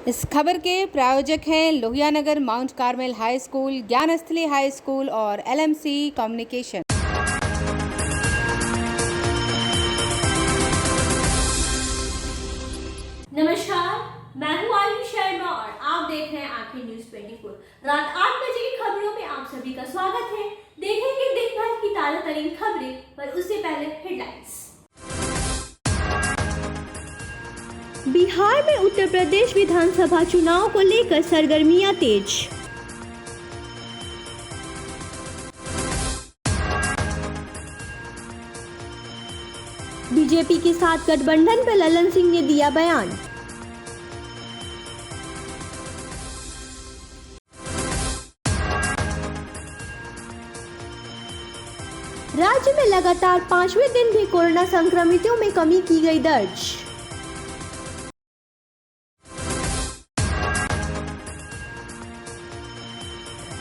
इस खबर के प्रायोजक हैं Lohianagar mount Carmel high school, Gyansthali high school और LMC कम्युनिकेशन। नमस्कार, मैं हूं आयुष शर्मा और आप देख रहे हैं आंखें न्यूज 24। रात 8 बजे की खबरों में आप सभी का स्वागत है। देखेंगे दिन भर की ताजा तरीन खबरें, पर उससे पहले हेडलाइंस। बिहार में उत्तर प्रदेश विधानसभा चुनाव को लेकर सरगर्मियां तेज। बीजेपी के साथ गठबंधन पर ललन सिंह ने दिया बयान। राज्य में लगातार 5वें दिन भी कोरोना संक्रमितों में कमी की गई दर्ज।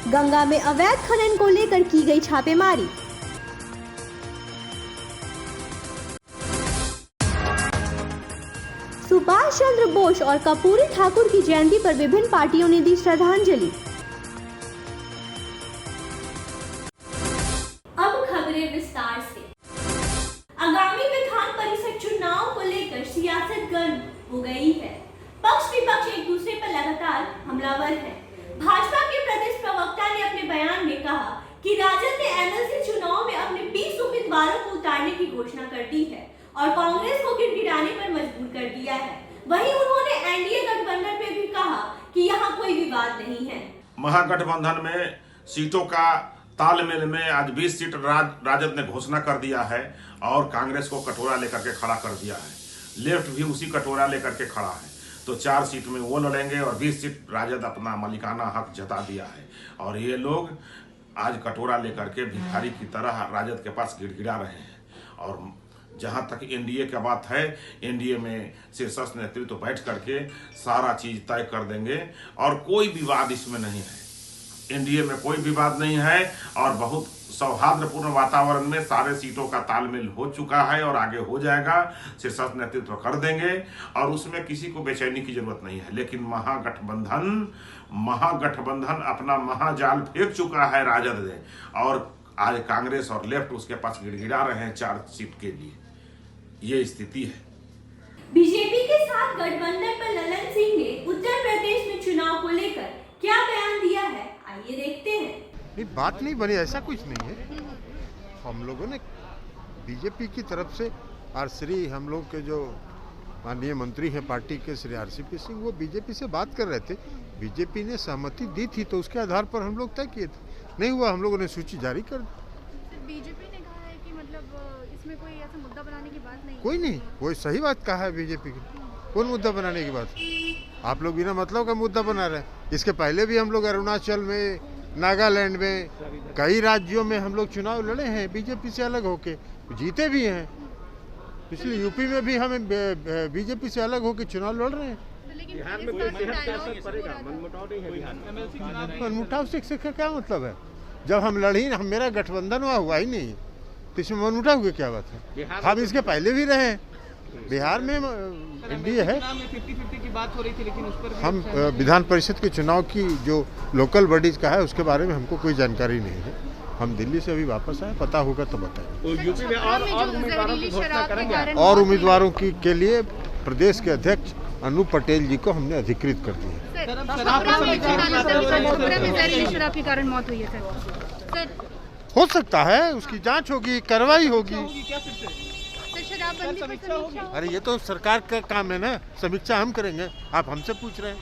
गंगा में अवैध खनन को लेकर की गई छापेमारी। सुभाष चंद्र बोस और कर्पूरी ठाकुर की जयंती पर विभिन्न पार्टियों ने दी श्रद्धांजलि। अब खबरें विस्तार से। आगामी विधान परिषद चुनाव को लेकर सियासत गर्म हो गई है। पक्ष विपक्ष एक दूसरे पर लगातार हमलावर है। भाजपा के प्रदेश प्रवक्ता ने अपने बयान में कहा कि राजद ने MLC चुनाव में अपने 20 उम्मीदवारों को उतारने की घोषणा कर दी है और कांग्रेस को गिड़गिड़ाने पर मजबूर कर दिया है। वहीं उन्होंने एनडीए गठबंधन पे भी कहा कि यहाँ कोई विवाद नहीं है। महागठबंधन में सीटों का तालमेल में आज 20 सीट राजद ने घोषणा कर दिया है और कांग्रेस को कटोरा लेकर के खड़ा कर दिया है। लेफ्ट भी उसी कटोरा लेकर के खड़ा है, तो 4 सीट में वो लड़ेंगे और 20 सीट राजद अपना मालिकाना हक जता दिया है। और ये लोग आज कटोरा लेकर के भिखारी की तरह राजद के पास गिड़गिड़ा रहे हैं। और जहां तक एनडीए की बात है, एनडीए में शीर्षस्थ नेतृत्व बैठ करके सारा चीज तय कर देंगे और कोई विवाद इसमें नहीं है। एनडीए में कोई विवाद नहीं है और बहुत सौहार्दपूर्ण वातावरण में सारे सीटों का तालमेल हो चुका है और आगे हो जाएगा। शीर्षस्थ नेतृत्व कर देंगे और उसमें किसी को बेचैनी की जरूरत नहीं है। लेकिन महागठबंधन अपना महाजाल फेंक चुका है राजद ने और आज कांग्रेस और लेफ्ट उसके पास गिड़गिड़ा रहे हैं 4 सीट के लिए। ये स्थिति है। बीजेपी के साथ गठबंधन पर ललन सिंह ने उत्तर प्रदेश में चुनाव को लेकर क्या बयान दिया है, आइए देखते हैं। नहीं, बात नहीं बनी, ऐसा कुछ नहीं है। हम लोगों ने बीजेपी की तरफ से और श्री हम लोग के जो माननीय मंत्री हैं पार्टी के श्री RCP सिंह, वो बीजेपी से बात कर रहे थे। बीजेपी ने सहमति दी थी तो उसके आधार पर हम लोग तय किए थे। नहीं हुआ, हम लोगों ने सूची जारी कर दी। बीजेपी ने कहा है कि मतलब इसमें कोई ऐसा मुद्दा बनाने की बात नहीं। कोई नहीं, वो सही बात कहा है बीजेपी की। कौन मुद्दा बनाने की बात? आप लोग बिना मतलब का मुद्दा बना रहे हैं। इसके पहले भी हम लोग अरुणाचल में, नागालैंड में, कई राज्यों में हम लोग चुनाव लड़े हैं बीजेपी से अलग होके, जीते भी हैं। पिछले यूपी में भी हमें बीजेपी से अलग होके चुनाव लड़ रहे हैं। मनमुटाव से क्या मतलब है? जब हम लड़ी, हम मेरा गठबंधन हुआ ही नहीं, तो इसमें मनमुटाव की क्या बात है? हम इसके पहले भी रहे हैं। बिहार में एनडीए है। 50-50 की बात हो रही थी, लेकिन उस पर हम विधान परिषद के चुनाव की जो लोकल बॉडीज का है उसके बारे में हमको कोई जानकारी नहीं है। हम दिल्ली से अभी वापस आए, पता होगा तो बताएं। यूपी में और उम्मीदवारों की घोषणा करेंगे। और उम्मीदवारों की के लिए प्रदेश के अध्यक्ष अनूप पटेल जी को हमने अधिकृत कर दिया। शराब के कारण मौत हुई है सर। हो सकता है, उसकी जांच होगी, कार्रवाई होगी। अरे ये तो सरकार का काम है ना, समीक्षा हम करेंगे, आप हमसे पूछ रहे हैं।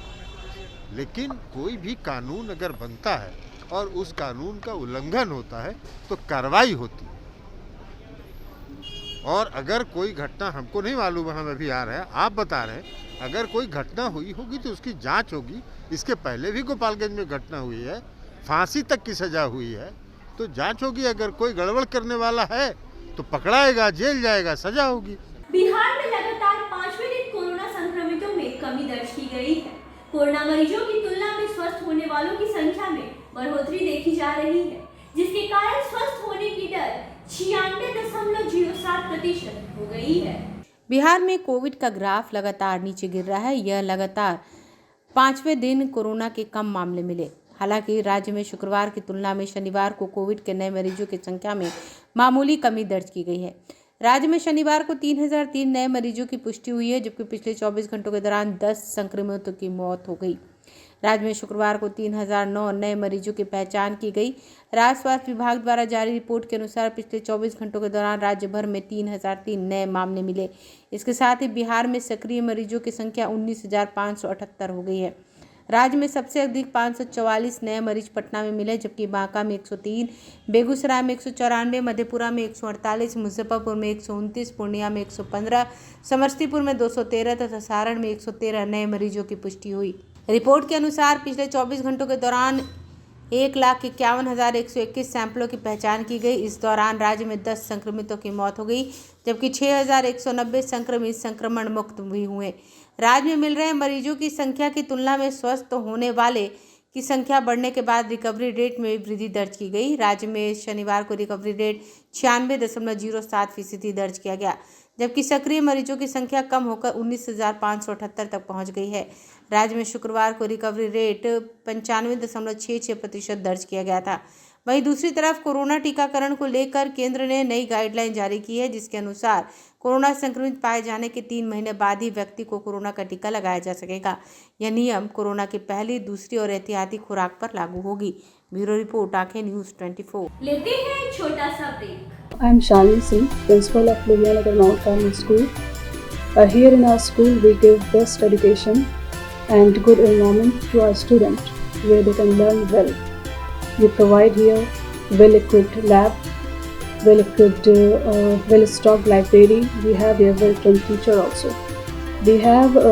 लेकिन कोई भी कानून अगर बनता है और उस कानून का उल्लंघन होता है तो कार्रवाई होती है। और अगर कोई घटना, हमको नहीं मालूम है, हम अभी आ रहे हैं, आप बता रहे हैं, अगर कोई घटना हुई होगी तो उसकी जांच होगी। इसके पहले भी गोपालगंज में घटना हुई है, फांसी तक की सजा हुई है, तो जांच होगी। अगर कोई गड़बड़ करने वाला है तो पकड़ाएगा, जेल जाएगा, सजा होगी। बिहार में लगातार 5वें दिन कोरोना संक्रमितों में कमी दर्ज की गई है। कोरोना मरीजों की तुलना में स्वस्थ होने वालों की संख्या में बढ़ोतरी देखी जा रही है, जिसके कारण स्वस्थ होने की दर 96.07% हो गई है। बिहार में कोविड का ग्राफ लगातार नीचे गिर रहा है। यह लगातार 5वें दिन कोरोना के कम मामले मिले। हालांकि राज्य में शुक्रवार की तुलना में शनिवार को कोविड के नए मरीजों की संख्या में मामूली कमी दर्ज की गई है। राज्य में शनिवार को 3003 नए मरीजों की पुष्टि हुई है, जबकि पिछले 24 घंटों के दौरान 10 संक्रमितों की मौत हो गई। राज्य में शुक्रवार को 3009 नए मरीजों की पहचान की गई। राज्य स्वास्थ्य विभाग द्वारा जारी रिपोर्ट के अनुसार पिछले 24 घंटों के दौरान राज्य भर में 3003 नए मामले मिले। इसके साथ ही बिहार में सक्रिय मरीजों की संख्या 19,578 हो गई है। राज्य में सबसे अधिक 544 नए मरीज पटना में मिले, जबकि बांका में 103, बेगूसराय में 194, मधेपुरा में 148, मुजफ्फरपुर में 129, पूर्णिया में 115, समस्तीपुर में 213 तथा सारण में 113 नए मरीजों की पुष्टि हुई। रिपोर्ट के अनुसार पिछले 24 घंटों के दौरान 1,51,121 सैंपलों की पहचान की गई। इस दौरान राज्य में 10 संक्रमितों की मौत हो गई, जबकि 6,190 संक्रमित संक्रमण मुक्त भी हुए। राज्य में मिल रहे मरीजों की संख्या की तुलना में स्वस्थ होने वाले की संख्या बढ़ने के बाद रिकवरी रेट में वृद्धि दर्ज की गई। राज्य में शनिवार को रिकवरी रेट 96.07% दर्ज किया गया, जबकि सक्रिय मरीजों की संख्या कम होकर 19,578 तक पहुंच गई है। राज्य में शुक्रवार को रिकवरी रेट 95.66% दर्ज किया गया था। वहीं दूसरी तरफ कोरोना टीकाकरण को लेकर केंद्र ने नई गाइडलाइन जारी की है, जिसके अनुसार कोरोना संक्रमित पाए जाने के 3 महीने बाद ही व्यक्ति को कोरोना का टीका लगाया जा सकेगा। यह नियम कोरोना की पहली, दूसरी और एहतियाती खुराक पर लागू होगी। ब्यूरो रिपोर्ट, आंखें न्यूज़ 24। लेते हैं एक छोटा सा break. I am Shalini Singh, principal of Luhianagar Mount Carmel School. Here in our school, we give best education and good environment to our students where they can learn well. We provide here well-equipped lab, well-equipped, well-stocked library. We have here well-trained teacher also. We have a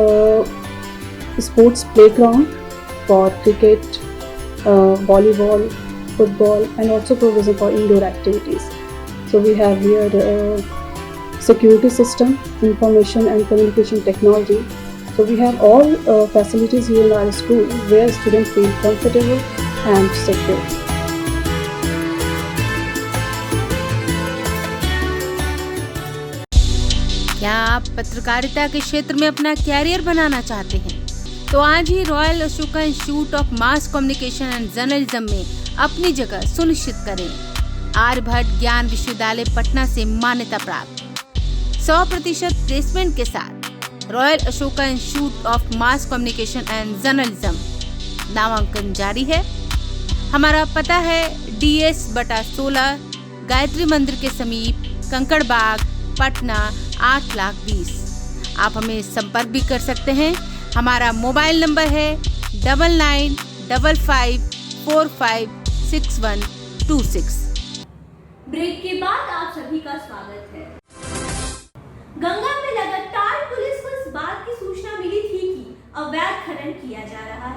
sports playground for cricket, volleyball, football, and also provision for indoor activities. So we have here security system, information and communication technology. So we have all facilities here in our school where students feel comfortable and secure. क्या आप पत्रकारिता के क्षेत्र में अपना career बनाना चाहते हैं? तो आज ही royal Ashoka institute of mass communication and journalism में अपनी जगह सुनिश्चित करें। आर्यभट्ट ज्ञान विश्वविद्यालय पटना से मान्यता प्राप्त 100% प्लेसमेंट के साथ royal Ashoka institute of mass communication and journalism नामांकन जारी है। हमारा पता है DS/16 गायत्री मंदिर के समीप, कंकड़ बाग, पटना 8,20,000। आप हमें संपर्क भी कर सकते हैं। हमारा मोबाइल नंबर है 9955456126। ब्रेक के बाद आप सभी का स्वागत है। गंगा में लगातार पुलिस को इस बात की सूचना मिली थी कि अवैध खनन किया जा रहा है।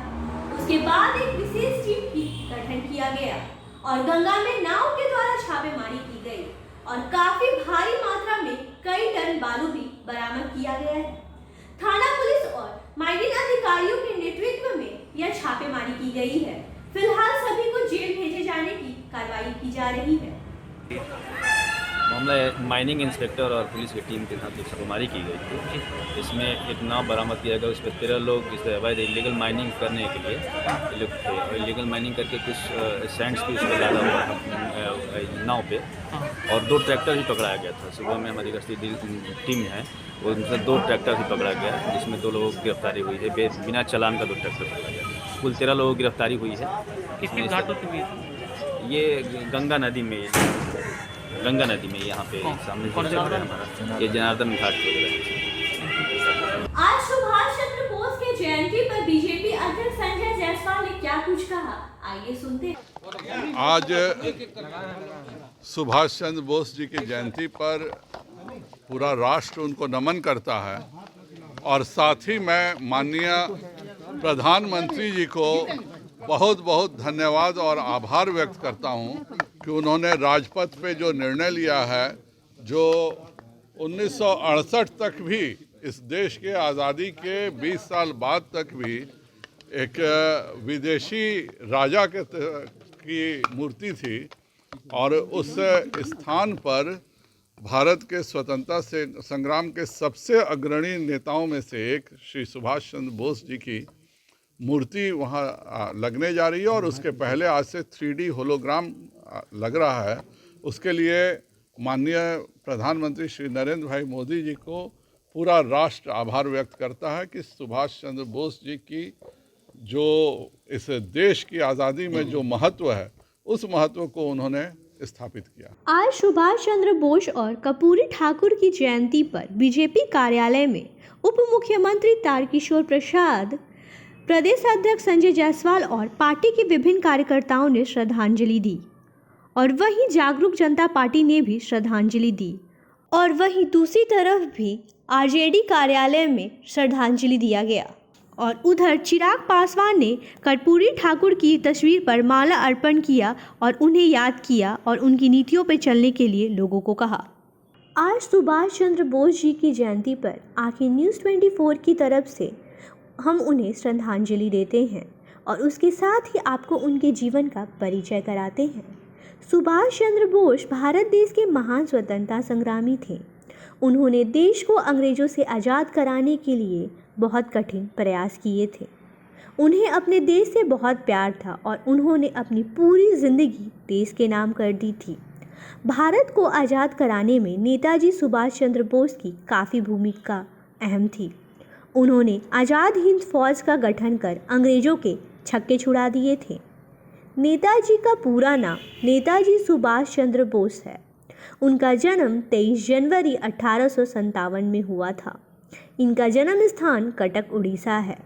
उसके बाद एक विशेष टीम की गठन किया गया और गंगा में नाव के द्वारा छापेमारी की गई और काफी भारी मात्रा में कई टन बालू भी बरामद किया गया है। थाना पुलिस और माइनिंग अधिकारियों के नेतृत्व में यह छापेमारी की गई है। फिलहाल सभी को जेल भेजे जाने की कार्रवाई की जा रही है। मामला माइनिंग इंस्पेक्टर और पुलिस की टीम के साथ छापेमारी की गई थी। इसमें एक नाव बरामद किया गया। उस पर 13 लोग इसे अवैध इलीगल माइनिंग करने के लिए लोग थे और इलीगल माइनिंग करके कुछ सैंड्स भी उसको डाला हुआ था नाव पे। और 2 ट्रैक्टर भी पकड़ाया गया था। सुबह में हमारी गश्ती टीम है, उनसे 2 ट्रैक्टर भी पकड़ा गया, जिसमें 2 लोगों की गिरफ्तारी हुई है। बिना चालान का 2 ट्रैक्टर पकड़ा गया। कुल 13 लोगों की गिरफ्तारी हुई है। किसके घाटों से हुई? ये गंगा नदी में यहाँ पे सामने हमारा ये जनार्दन घाट वगैरह। आज सुभाष चंद्र बोस के जयंती पर बीजेपी अध्यक्ष संजय जायसवाल ने क्या कुछ कहा, आइए सुनते हैं। आज सुभाष चंद्र बोस जी की जयंती पर पूरा राष्ट्र उनको नमन करता है और साथ ही मैं माननीय प्रधानमंत्री जी को बहुत बहुत धन्यवाद और आभार व्यक्त करता हूं कि उन्होंने राजपथ पे जो निर्णय लिया है, जो 1968 तक भी इस देश के आज़ादी के 20 साल बाद तक भी एक विदेशी राजा की मूर्ति थी और उस स्थान पर भारत के स्वतंत्रता से संग्राम के सबसे अग्रणी नेताओं में से एक श्री सुभाष चंद्र बोस जी की मूर्ति वहाँ लगने जा रही है और उसके पहले आज से 3D होलोग्राम लग रहा है। उसके लिए माननीय प्रधानमंत्री श्री नरेंद्र भाई मोदी जी को पूरा राष्ट्र आभार व्यक्त करता है कि सुभाष चंद्र बोस जी की जो इस देश की आज़ादी में जो महत्व है, उस महत्व को उन्होंने स्थापित किया। आज सुभाष चंद्र बोस और कर्पूरी ठाकुर की जयंती पर बीजेपी कार्यालय में उप मुख्यमंत्री तारकिशोर प्रसाद, प्रदेश अध्यक्ष संजय जायसवाल और पार्टी के विभिन्न कार्यकर्ताओं ने श्रद्धांजलि दी और वहीं जागरूक जनता पार्टी ने भी श्रद्धांजलि दी और वहीं दूसरी तरफ भी आरजेडी कार्यालय में श्रद्धांजलि दिया गया और उधर चिराग पासवान ने कर्पूरी ठाकुर की तस्वीर पर माला अर्पण किया और उन्हें याद किया और उनकी नीतियों पर चलने के लिए लोगों को कहा। आज सुभाष चंद्र बोस जी की जयंती पर आखिर न्यूज़ 24 की तरफ से हम उन्हें श्रद्धांजलि देते हैं और उसके साथ ही आपको उनके जीवन का परिचय कराते हैं। सुभाष चंद्र बोस भारत देश के महान स्वतंत्रता संग्रामी थे। उन्होंने देश को अंग्रेजों से आज़ाद कराने के लिए बहुत कठिन प्रयास किए थे। उन्हें अपने देश से बहुत प्यार था और उन्होंने अपनी पूरी ज़िंदगी देश के नाम कर दी थी। भारत को आज़ाद कराने में नेताजी सुभाष चंद्र बोस की काफ़ी भूमिका अहम थी। उन्होंने आज़ाद हिंद फौज का गठन कर अंग्रेज़ों के छक्के छुड़ा दिए थे। नेताजी का पूरा नाम नेताजी सुभाष चंद्र बोस है। उनका जन्म 23 जनवरी 1857 में हुआ था। इनका जन्म स्थान कटक उड़ीसा है।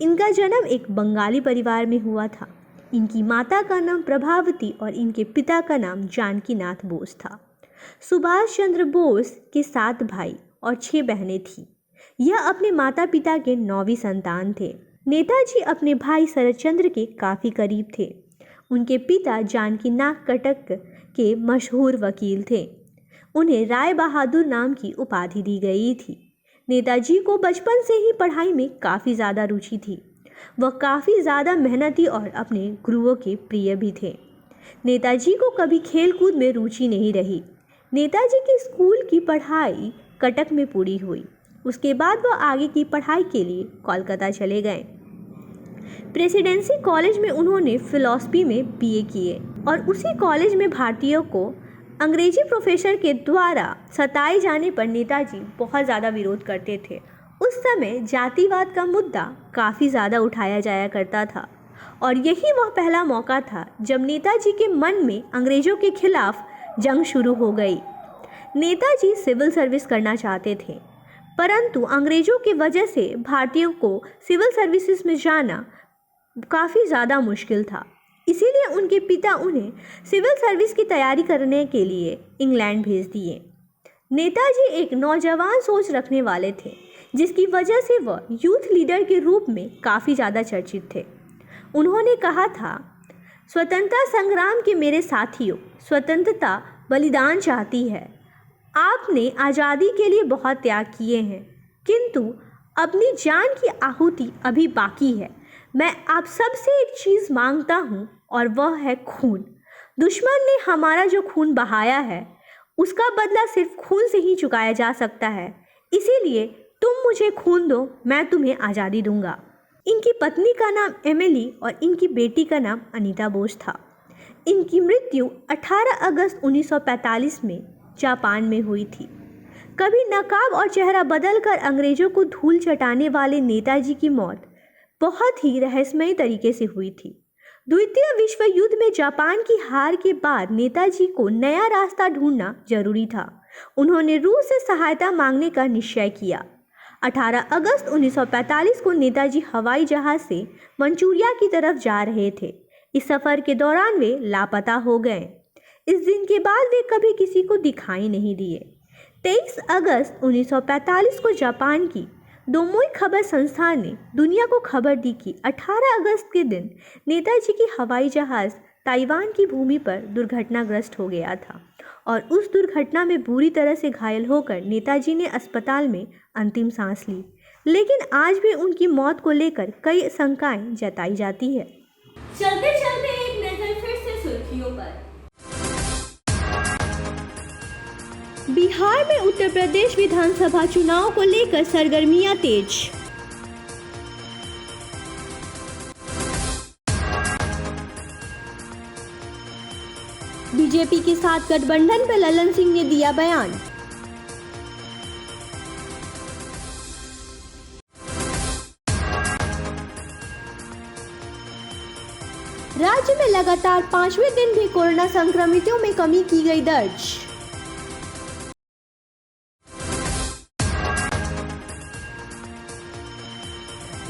इनका जन्म एक बंगाली परिवार में हुआ था। इनकी माता का नाम प्रभावती और इनके पिता का नाम जानकीनाथ बोस था। सुभाष चंद्र बोस के 7 भाई और 6 बहनें थीं। यह अपने माता पिता के 9वीं संतान थे। नेताजी अपने भाई शरदचंद्र के काफ़ी करीब थे। उनके पिता जानकीनाथ कटक के मशहूर वकील थे। उन्हें राय बहादुर नाम की उपाधि दी गई थी। नेताजी को बचपन से ही पढ़ाई में काफ़ी ज़्यादा रुचि थी। वह काफ़ी ज़्यादा मेहनती और अपने गुरुओं के प्रिय भी थे। नेताजी को कभी खेलकूद में रुचि नहीं रही। नेताजी की स्कूल की पढ़ाई कटक में पूरी हुई। उसके बाद वह आगे की पढ़ाई के लिए कोलकाता चले गए। प्रेसिडेंसी कॉलेज में उन्होंने फिलॉसफी में बीए किए और उसी कॉलेज में भारतीयों को अंग्रेजी प्रोफेसर के द्वारा सताए जाने पर नेताजी बहुत ज़्यादा विरोध करते थे। उस समय जातिवाद का मुद्दा काफ़ी ज़्यादा उठाया जाया करता था और यही वह पहला मौका था जब नेताजी के मन में अंग्रेज़ों के खिलाफ जंग शुरू हो गई। नेताजी सिविल सर्विस करना चाहते थे, परंतु अंग्रेज़ों की वजह से भारतीयों को सिविल सर्विसेज में जाना काफ़ी ज़्यादा मुश्किल था। इसीलिए उनके पिता उन्हें सिविल सर्विस की तैयारी करने के लिए इंग्लैंड भेज दिए। नेताजी एक नौजवान सोच रखने वाले थे, जिसकी वजह से वह यूथ लीडर के रूप में काफ़ी ज़्यादा चर्चित थे। उन्होंने कहा था, स्वतंत्रता संग्राम के मेरे साथियों, स्वतंत्रता बलिदान चाहती है। आपने आज़ादी के लिए बहुत त्याग किए हैं, किंतु अपनी जान की आहुति अभी बाकी है। मैं आप सबसे एक चीज़ मांगता हूँ और वह है खून। दुश्मन ने हमारा जो खून बहाया है उसका बदला सिर्फ खून से ही चुकाया जा सकता है। इसीलिए तुम मुझे खून दो, मैं तुम्हें आज़ादी दूंगा। इनकी पत्नी का नाम एमिली और इनकी बेटी का नाम अनीता बोस था। इनकी मृत्यु 18 अगस्त 1945 में जापान में हुई थी। कभी नकाब और चेहरा बदलकर अंग्रेजों को धूल चटाने वाले नेताजी की मौत बहुत ही रहस्यमय तरीके से हुई थी। द्वितीय विश्व युद्ध में जापान की हार के बाद नेताजी को नया रास्ता ढूंढना जरूरी था। उन्होंने रूस से सहायता मांगने का निश्चय किया। 18 अगस्त 1945 को नेताजी हवाई जहाज से मंचूरिया की तरफ जा रहे थे। इस सफ़र के दौरान वे लापता हो गए। इस दिन के बाद वे कभी किसी को दिखाई नहीं दिए। 23 अगस्त 1945 को जापान की दोमोई खबर संस्थान ने दुनिया को खबर दी कि 18 अगस्त के दिन नेताजी की हवाई जहाज़ ताइवान की भूमि पर दुर्घटनाग्रस्त हो गया था और उस दुर्घटना में बुरी तरह से घायल होकर नेताजी ने अस्पताल में अंतिम सांस ली। लेकिन आज भी उनकी मौत को लेकर कई शंकाएं जताई जाती है। चलते चलते एक नजर फिर से सुर्खियों पर। बिहार में उत्तर प्रदेश विधानसभा चुनाव को लेकर सरगर्मियां तेज। बीजेपी के साथ गठबंधन पर ललन सिंह ने दिया बयान। राज्य में लगातार 5वें दिन भी कोरोना संक्रमितों में कमी की गई दर्ज।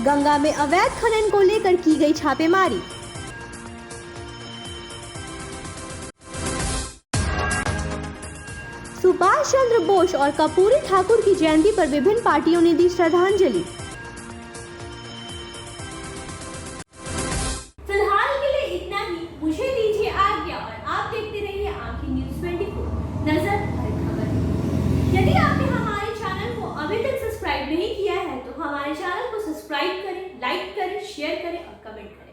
गंगा में अवैध खनन को लेकर की गई छापेमारी। सुभाष चंद्र बोस और कर्पूरी ठाकुर की जयंती पर विभिन्न पार्टियों ने दी श्रद्धांजलि। फिलहाल के लिए इतना ही, मुझे दीजिए आज्ञा और आप देखते रहिए आंखें न्यूज़ 24, नजर हर खबर। यदि आपने हमारे चैनल को अभी तक सब्सक्राइब नहीं किया है तो हमारे चैनल को सब्सक्राइब करें, लाइक करें, शेयर करें और कमेंट करें।